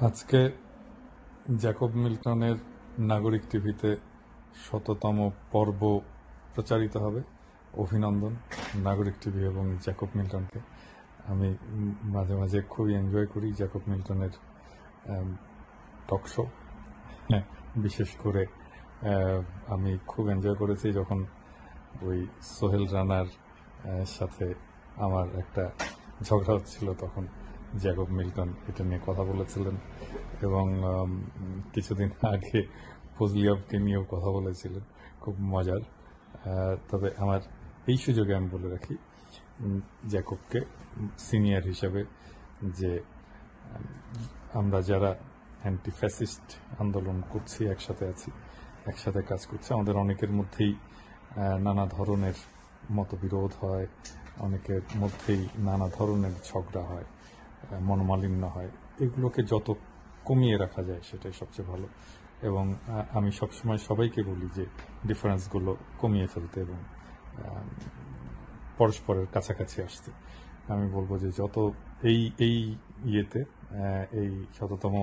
আজকে জ্যাকব মিল্টনের নাগরিক টিভিতে ১০০তম পর্ব প্রচারিত হবে। অভিনন্দন নাগরিক টিভি এবং জ্যাকব মিল্টনকে। আমি মাঝে মাঝে খুবই এনজয় করি জ্যাকব মিল্টনের টক শো। বিশেষ করে আমি খুব এনজয় করেছি যখন ওই সোহেল রানার সাথে আমার একটা ঝগড়া হচ্ছিল, তখন জ্যাকব মিল্টন এটা নিয়ে কথা বলেছিলেন এবং কিছুদিন আগে ফজলিয়াবকে নিয়েও কথা বলেছিলেন, খুব মজার। তবে আমার এই সুযোগে আমি বলে রাখি জ্যাকবকে সিনিয়র হিসাবে যে আমরা যারা অ্যান্টি ফ্যাসিস্ট আন্দোলন করছি, একসাথে আছি, একসাথে কাজ করছি, আমাদের অনেকের মধ্যেই নানা ধরনের মতবিরোধ হয়, অনেকের মধ্যেই নানা ধরনের ঝগড়া হয়, মনোমালিন্য হয়। এগুলোকে যত কমিয়ে রাখা যায় সেটাই সবচেয়ে ভালো। এবং আমি সবসময় সবাইকে বলি যে ডিফারেন্সগুলো কমিয়ে ফেলতে এবং পরস্পরের কাছাকাছি আসতে। আমি বলবো যে যত এই ইয়েতে এই ১০০তম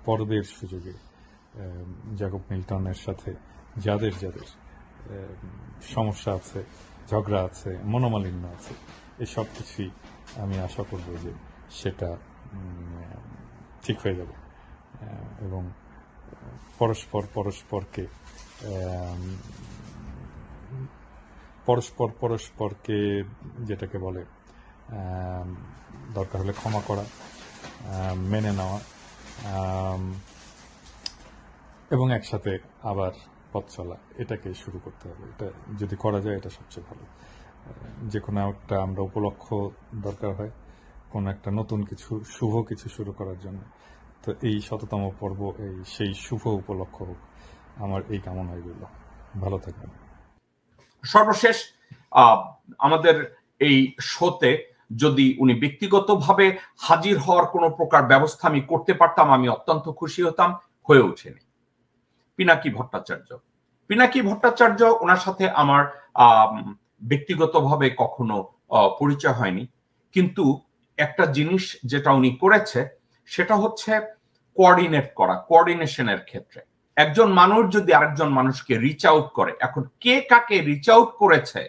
পর্বের সুযোগে জ্যাকব মিল্টনের সাথে যাদের যাদের সমস্যা আছে, ঝগড়া আছে, মনোমালিন্য আছে, এই সব কিছুই আমি আশা করব যে সেটা ঠিক হয়ে যাবে এবং পরস্পরকে যেটাকে বলে দরকার হলে ক্ষমা করা, মেনে নেওয়া এবং একসাথে আবার পথ চলা, এটাকে শুরু করতে হবে। এটা যদি করা যায় এটা সবচেয়ে ভালো। যে কোনো একটা আমরা উপলক্ষ দরকার হয় কোনো একটা নতুন কিছু, শুভ কিছু শুরু করার জন্য। তো এই ১০০তম পর্ব সেই শুভ উপলক্ষ হোক, আমার এই কামনাই রইল। ভালো থাকবেন। সর্বশেষ আমাদের এই শোতে যদি উনি ব্যক্তিগতভাবে হাজির হওয়ার কোনো প্রকার ব্যবস্থা আমি করতে পারতাম, আমি অত্যন্ত খুশি হতাম। হয়ে ওঠেনি। পিনাকি ভট্টাচার্য, ওনার সাথে আমার ব্যক্তিগতভাবে কখনো পরিচয় হয়নি, কিন্তু একটা জিনিস যেটা উনি করেছে সেটা হচ্ছে কোঅর্ডিনেট করা, কোঅর্ডিনেশনের ক্ষেত্রে একজন মানুষ যদি আরেকজন মানুষকে রিচ আউট করে, এখন কে কাকে রিচ আউট করেছে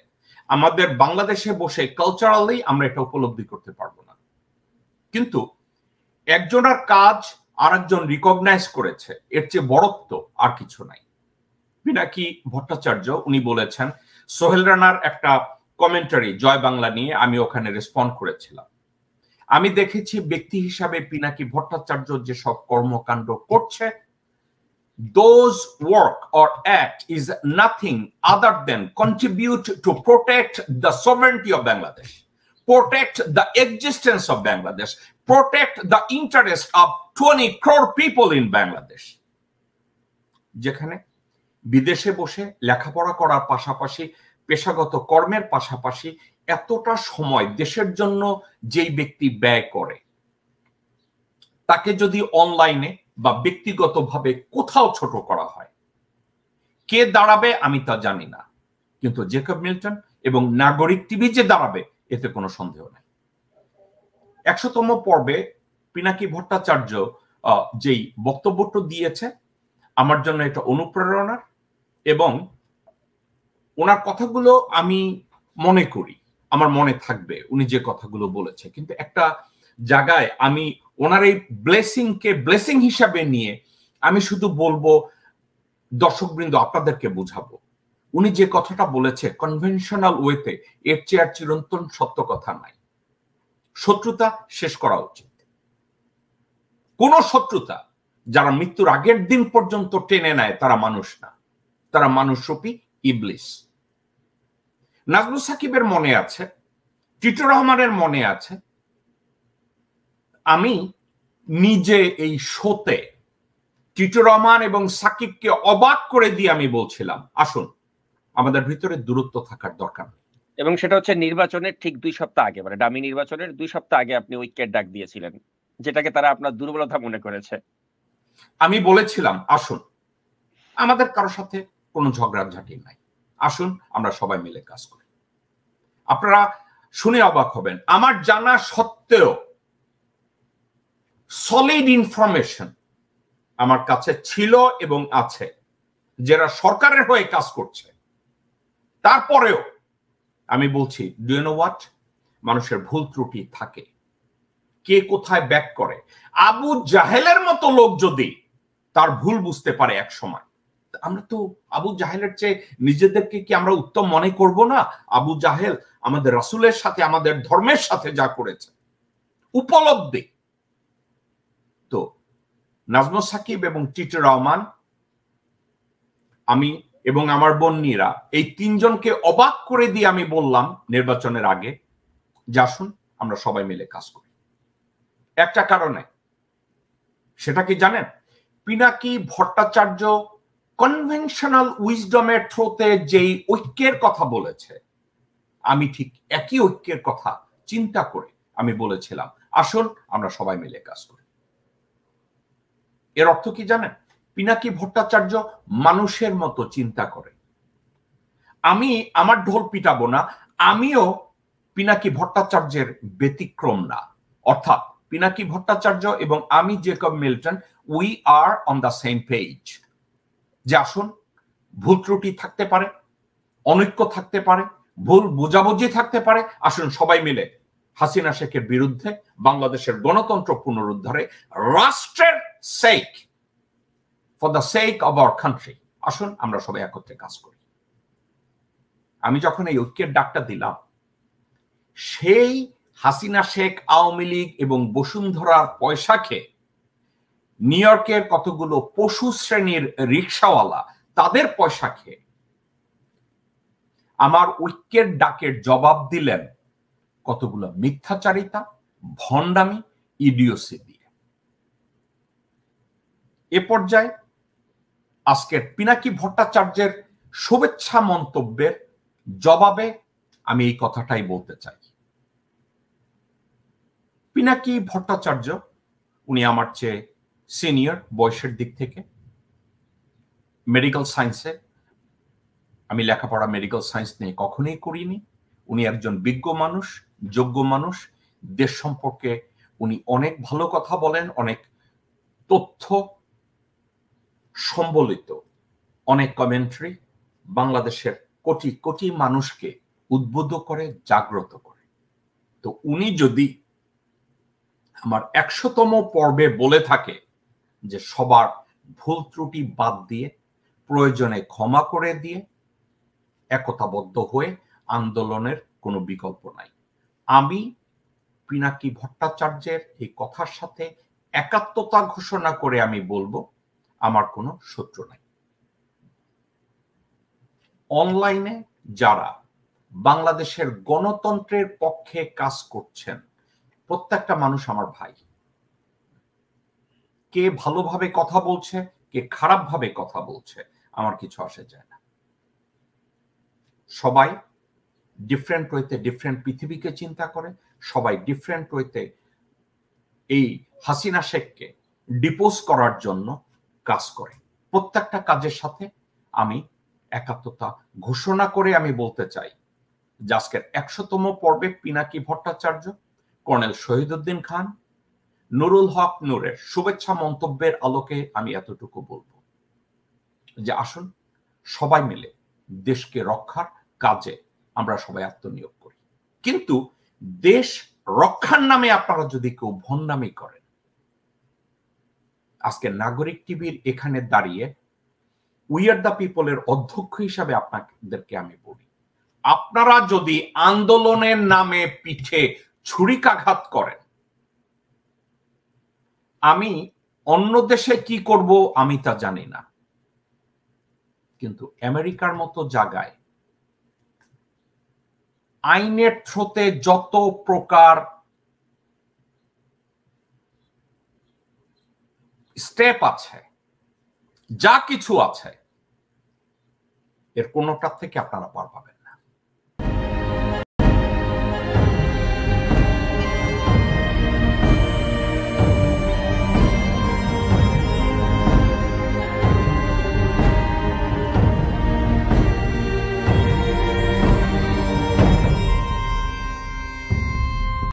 আমাদের বাংলাদেশে বসে কালচারালি আমরা এটা উপলব্ধি করতে পারবো না, কিন্তু একজনের কাজ আরেকজন রিকগনাইজ করেছে, এর চেয়ে বড়ত্ব আর কিছু নাই। পিনাকি ভট্টাচার্য উনি বলেছেন, সোহেল রানার একটা কমেন্টারি জয় বাংলা নিয়ে আমি ওখানে রেসপন্ড করেছিলাম। আমি দেখেছি ব্যক্তি হিসাবে পিনাকি ভট্টাচার্য যেসব কর্মকাণ্ড করছে, those work or act is nothing other than contribute to protect the sovereignty of Bangladesh, protect the existence of Bangladesh, protect the interest of 20 crore people in Bangladesh. যেখানে বিদেশে বসে লেখাপড়া করার পাশাপাশি পেশাগত কর্মের পাশাপাশি এতটা সময় দেশের জন্য যেই ব্যক্তি ব্যয় করে, তাকে যদি অনলাইনে বা ব্যক্তিগতভাবে কোথাও ছোট করা হয়, কে দাঁড়াবে আমি তা জানি না, কিন্তু জ্যাকব মিল্টন এবং নাগরিক টিভি যে দাঁড়াবে এতে কোনো সন্দেহ নেই। ১০০তম পর্বে পিনাকি ভট্টাচার্য যেই বক্তব্যটা দিয়েছে আমার জন্য এটা অনুপ্রেরণার, এবং ওনার কথাগুলো আমি মনে করি আমার মনে থাকবে উনি যে কথাগুলো বলেছে, কিন্তু একটা জায়গায় আমি ওনার এই ব্লেসিং হিসাবে নিয়ে আমি শুধু বলবো দর্শকবৃন্দ আপনাদেরকে বুঝাবো, উনি যে কথাটা বলেছে কনভেনশনাল ওয়েতে এর চেয়ে আর চিরন্তন সত্য কথা নাই। শত্রুতা শেষ করা উচিত। কোন শত্রুতা যারা মৃত্যুর আগের দিন পর্যন্ত টেনে নেয় তারা মানুষ না, তারা মানুষরূপী ইবলিস। নাজমুল সাকিবের মনে আছে, টিটু রহমানের মনে আছে, আমি নিজে এই শোতে টিটু রহমান এবং সাকিবকে অবাক করে দিয়ে আমি বলছিলাম, আসুন আমাদের ভিতরে দূরত্ব থাকার দরকার নেই। এবং সেটা হচ্ছে নির্বাচনের ঠিক 2 সপ্তাহ আগে, মানে ডামি নির্বাচনের 2 সপ্তাহ আগে আপনি ঐক্যের ডাক দিয়েছিলেন, যেটাকে তারা আপনার দুর্বলতা মনে করেছে। আমি বলেছিলাম আসুন আমাদের কারোর সাথে কোনো ঝগড়াঝাটি নাই, আসুন আমরা সবাই মিলে কাজ করি। আপনারা শুনে অবাক হবেন, আমার জানা সত্ত্বেও সলিড ইনফরমেশন আমার কাছে ছিল এবং আছে, যারা সরকারের হয়ে কাজ করছে। তারপরেও আমি বলছি, ডু ইউ নো হোয়াট, মানুষের ভুল ত্রুটি থাকে, কে কোথায় ব্যাক করে। আবু জাহেলের মতো লোক যদি তার ভুল বুঝতে পারে এক সময়, আমরা তো আবু জাহেলের চেয়ে নিজেদেরকে কি আমরা উত্তম মনে করব না? আবু জাহেল আমাদের রাসূলের সাথে, আমাদের ধর্মের সাথে যা করেছে, উপলব্ধি। তো নাজমুস সাকিব এবং টিটু রহমান, আমি এবং আমার বন্যীরা, এই তিনজনকে অবাক করে দিয়ে আমি বললাম নির্বাচনের আগে যে আসুন আমরা সবাই মিলে কাজ করি। একটা কারণে, সেটা কি জানেন? পিনাকি ভট্টাচার্য কনভেনশনাল উইজডমের থ্রোতে যেই ঐক্যের কথা বলেছে, আমি ঠিক একই ঐক্যের কথা চিন্তা করে আমি বলেছিলাম আসুন আমরা সবাই মিলে কাজ করি। এর অর্থ কি জানেন? পিনাকি ভট্টাচার্য মানুষের মতো চিন্তা করে। আমি আমার ঢোল পিটাবো না, আমিও পিনাকি ভট্টাচার্যের ব্যতিক্রম না। অর্থাৎ পিনাকি ভট্টাচার্য এবং আমি Jacob Milton, we are on the same page. যে আসুন, ভুল ত্রুটি থাকতে পারে, অনৈক্য থাকতে পারে, ভুল বোঝাবুঝি থাকতে পারে, আসুন সবাই মিলে হাসিনা শেখের বিরুদ্ধে বাংলাদেশের গণতন্ত্র পুনরুদ্ধারে, রাষ্ট্রের sake, for the sake of our country, আসুন আমরা সবাই একত্রে কাজ করি। আমি যখন এই ঐক্যের ডাকটা দিলাম, সেই হাসিনা শেখ, আওয়ামী লীগ এবং বসুন্ধরার পয়সা খেয়ে নিউ ইয়র্কের কতগুলো পশু শ্রেণীর রিক্সাওয়ালা, তাদের পয়সা খেয়ে আমার ঐক্যের ডাকের জবাব দিলেন কতগুলো মিথ্যাচারিতা, ভণ্ডামি, ইডিওসি দিয়ে। এ পর্যায়ে আজকের পিনাকি ভট্টাচার্যের শুভেচ্ছা মন্তব্যের জবাবে আমি এই কথাটাই বলতে চাই। পিনাকি ভট্টাচার্য, উনি আমার চেয়ে সিনিয়র বয়সের দিক থেকে। মেডিকেল সায়েন্সে, আমি লেখাপড়া মেডিকেল সায়েন্স নিয়ে কখনোই করিনি। উনি একজন বিজ্ঞ মানুষ, যোগ্য মানুষ। দেশ সম্পর্কে উনি অনেক ভালো কথা বলেন, অনেক তথ্য সম্বলিত অনেক কমেন্ট্রি বাংলাদেশের কোটি কোটি মানুষকে উদ্বুদ্ধ করে, জাগ্রত করে। তো উনি যদি আমার 100তম পর্বে বলে থাকে যে সবার ভুল ত্রুটি বাদ দিয়ে, প্রয়োজনে ক্ষমা করে দিয়ে, একতাবদ্ধ হয়ে আন্দোলনের কোনো বিকল্প নাই, আমি পিনাকি ভট্টাচার্যের এই কথার সাথে একাত্মতা ঘোষণা করে আমি বলবো আমার কোনো শত্রু নাই। অনলাইনে যারা বাংলাদেশের গণতন্ত্রের পক্ষে কাজ করছেন, প্রত্যেকটা মানুষ আমার ভাই। কে ভালোভাবে কথা বলছে, কে খারাপভাবে কথা বলছে, আমার কিছু আসে যায় না। সবাই ডিফারেন্ট ওয়েতে ডিফারেন্ট পৃথিবীকে চিন্তা করে, সবাই ডিফারেন্ট ওয়েতে এই হাসিনা শেখকে ডিপোজ করার জন্য কাজ করে। প্রত্যেকটা কাজের সাথে আমি একাত্মতা ঘোষণা করে আমি বলতে চাই যে আজকের 100তম পর্বে পিনাকি ভট্টাচার্য, কর্নেল শহীদউদ্দিন খান, নুরুল হক নূরের শুভেচ্ছা মন্তব্যের আলোকে আমি এতটুকু বলবো যে আসুন সবাই মিলে দেশকে রক্ষার কাজে আমরা সবাই আত্মনিয়োগ করি। কিন্তু দেশ রক্ষার নামে আপনারা যদি কেউ ভণ্ডামি করেন, আজকে নাগরিক টিভির এখানে দাঁড়িয়ে উই আর দ্য পিপলের অধ্যক্ষ হিসাবে আপনাদেরকে আমি বলি, আপনারা যদি আন্দোলনের নামে পিঠে ছুরিকাঘাত করেন, আমি অন্য দেশে কি করব আমি তা জানি না, কিন্তু আমেরিকার মতো জায়গায় আইনের থ্রোতে যত প্রকার স্টেপ আছে, যা কিছু আছে, এর কোনোটার থেকে আপনারা পার পাবেন।